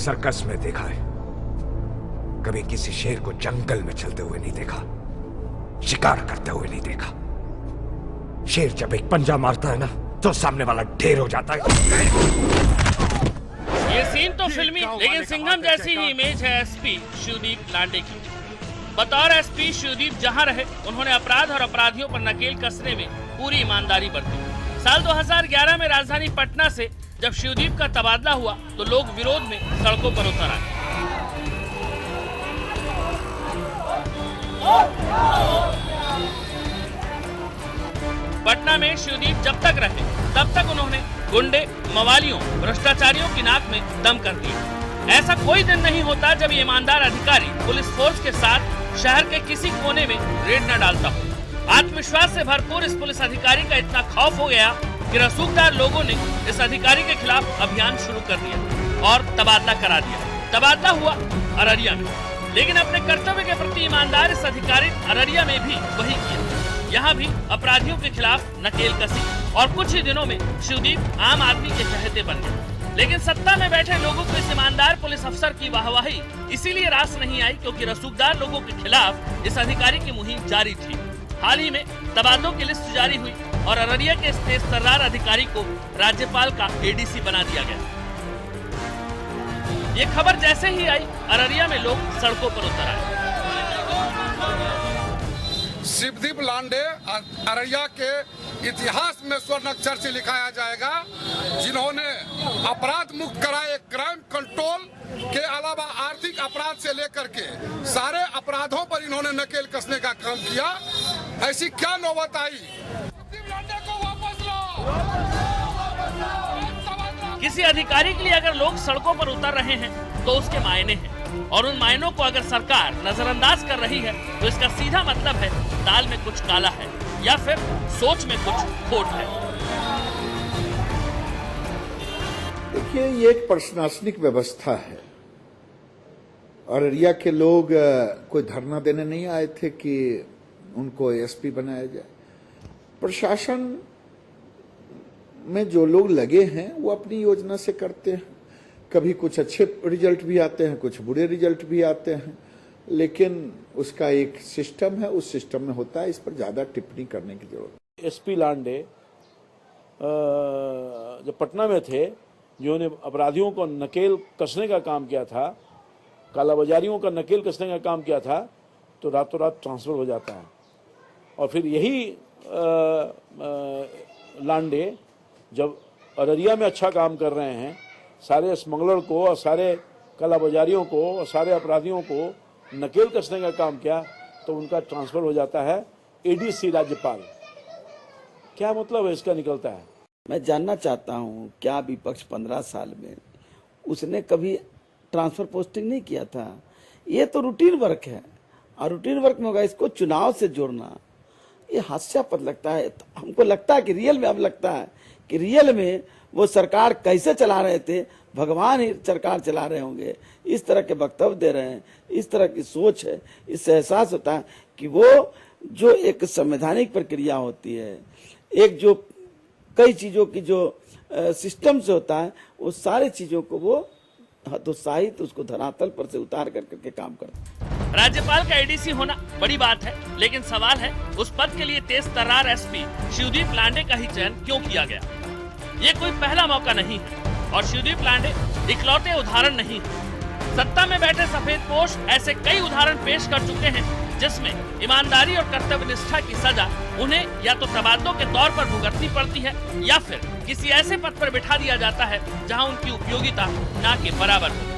Circus में देखा है, कभी किसी शेर को जंगल में चलते हुए नहीं देखा, शिकार करते हुए नहीं देखा। शेर जब एक पंजा मारता है ना तो सामने वाला ढेर हो जाता है। ये सीन तो फिल्मी, लेकिन सिंघम जैसी ही इमेज है एसपी शिवदीप लांडे की। बतौर एसपी शिवदीप जहां रहे, उन्होंने अपराध और अपराधियों पर नकेल कसने में पूरी ईमानदारी बरती। साल 2011 में राजधानी पटना से जब शिवदीप का तबादला हुआ तो लोग विरोध में सड़कों पर उतर आए। पटना में शिवदीप जब तक रहे तब तक उन्होंने गुंडे, मवालियों, भ्रष्टाचारियों की नाक में दम कर दिया। ऐसा कोई दिन नहीं होता जब ईमानदार अधिकारी पुलिस फोर्स के साथ शहर के किसी कोने में रेड न डालता हो। आत्मविश्वास से भरपूर इस पुलिस अधिकारी का इतना खौफ हो गया कि रसूखदार लोगों ने इस अधिकारी के खिलाफ अभियान शुरू कर दिया और तबादला करा दिया। तबादला हुआ अररिया में, लेकिन अपने कर्तव्य के प्रति ईमानदार इस अधिकारी अररिया में भी वही किया। यहाँ भी अपराधियों के खिलाफ नकेल कसी और कुछ ही दिनों में शिवदीप आम आदमी के चहेते बन गए। लेकिन सत्ता में बैठे लोगों को इस ईमानदार पुलिस अफसर की वाहवाही इसीलिए रास नहीं आई क्योंकि रसूखदार लोगों के खिलाफ इस अधिकारी की मुहिम जारी थी। हाल ही में तबादलों की लिस्ट जारी हुई और अररिया के इस तेज तर्रार अधिकारी को राज्यपाल का एडीसी बना दिया गया। ये खबर जैसे ही आई, अररिया में लोग सड़कों पर उतर आए। शिवदीप लांडे अररिया के इतिहास में स्वर्ण अक्षर से लिखाया जाएगा, जिन्होंने अपराध मुक्त कराए, क्राइम कंट्रोल के अलावा आर्थिक अपराध से लेकर के सारे अपराधों पर इन्होंने नकेल कसने का काम किया। ऐसी क्या नौबत आई? शिवदीप लांडे को वापस लो। किसी अधिकारी के लिए अगर लोग सड़कों पर उतर रहे हैं तो उसके मायने हैं, और उन मायनों को अगर सरकार नजरअंदाज कर रही है तो इसका सीधा मतलब है दाल में कुछ काला है या फिर सोच में कुछ खोट है। देखिए, ये एक प्रशासनिक व्यवस्था है। अररिया के लोग कोई धरना देने नहीं आए थे कि उनको एसपी बनाया जाए। प्रशासन में जो लोग लगे हैं वो अपनी योजना से करते हैं। कभी कुछ अच्छे रिजल्ट भी आते हैं, कुछ बुरे रिजल्ट भी आते हैं, लेकिन उसका एक सिस्टम है, उस सिस्टम में होता है। इस पर ज्यादा टिप्पणी करने की जरूरत है। एसपी लांडे जब पटना में थे, जिन्होंने अपराधियों को नकेल कसने का काम किया था, कालाबाजारियों का नकेल कसने का काम किया था, तो रातों रात ट्रांसफर हो जाता है। और फिर यही लांडे जब अररिया में अच्छा काम कर रहे हैं, सारे स्मगलर को और सारे कालाबाजारियों को और सारे अपराधियों को नकेल कसने का काम किया, तो उनका ट्रांसफर हो जाता है एडीसी राज्यपाल। क्या मतलब है इसका निकलता है? मैं जानना चाहता हूं, क्या विपक्ष 15 साल में उसने कभी ट्रांसफर पोस्टिंग नहीं किया था? ये तो रूटीन वर्क है, और रूटीन वर्क में होगा। इसको चुनाव से जोड़ना ये हास्यास्पद लगता है। हमको लगता है कि रियल में, अब लगता है कि रियल में वो सरकार कैसे चला रहे थे, भगवान ही सरकार चला रहे होंगे। इस तरह के वक्तव्य दे रहे हैं, इस तरह की सोच है। इससे एहसास होता है कि वो जो एक संवैधानिक प्रक्रिया होती है, एक जो कई चीजों की जो सिस्टम से होता है, वो सारी चीजों को वो हतोत्साहित उसको धरातल पर से उतार करके काम करता है। राज्यपाल का एडीसी होना बड़ी बात है, लेकिन सवाल है उस पद के लिए तेज तर्रार एसपी शिवदीप लांडे का ही चयन क्यों किया गया? ये कोई पहला मौका नहीं है और शिवदीप लांडे इकलौते उदाहरण नहीं है। सत्ता में बैठे सफेदपोश ऐसे कई उदाहरण पेश कर चुके हैं जिसमें ईमानदारी और कर्तव्य निष्ठा की सजा उन्हें या तो तबादलों के तौर पर भुगतनी पड़ती है या फिर किसी ऐसे पद पर बिठा दिया जाता है जहां उनकी उपयोगिता ना के बराबर हो।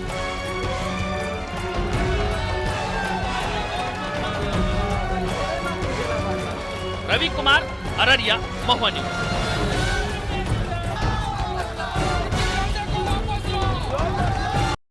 रवि कुमार, अररिया, महुआ न्यूज।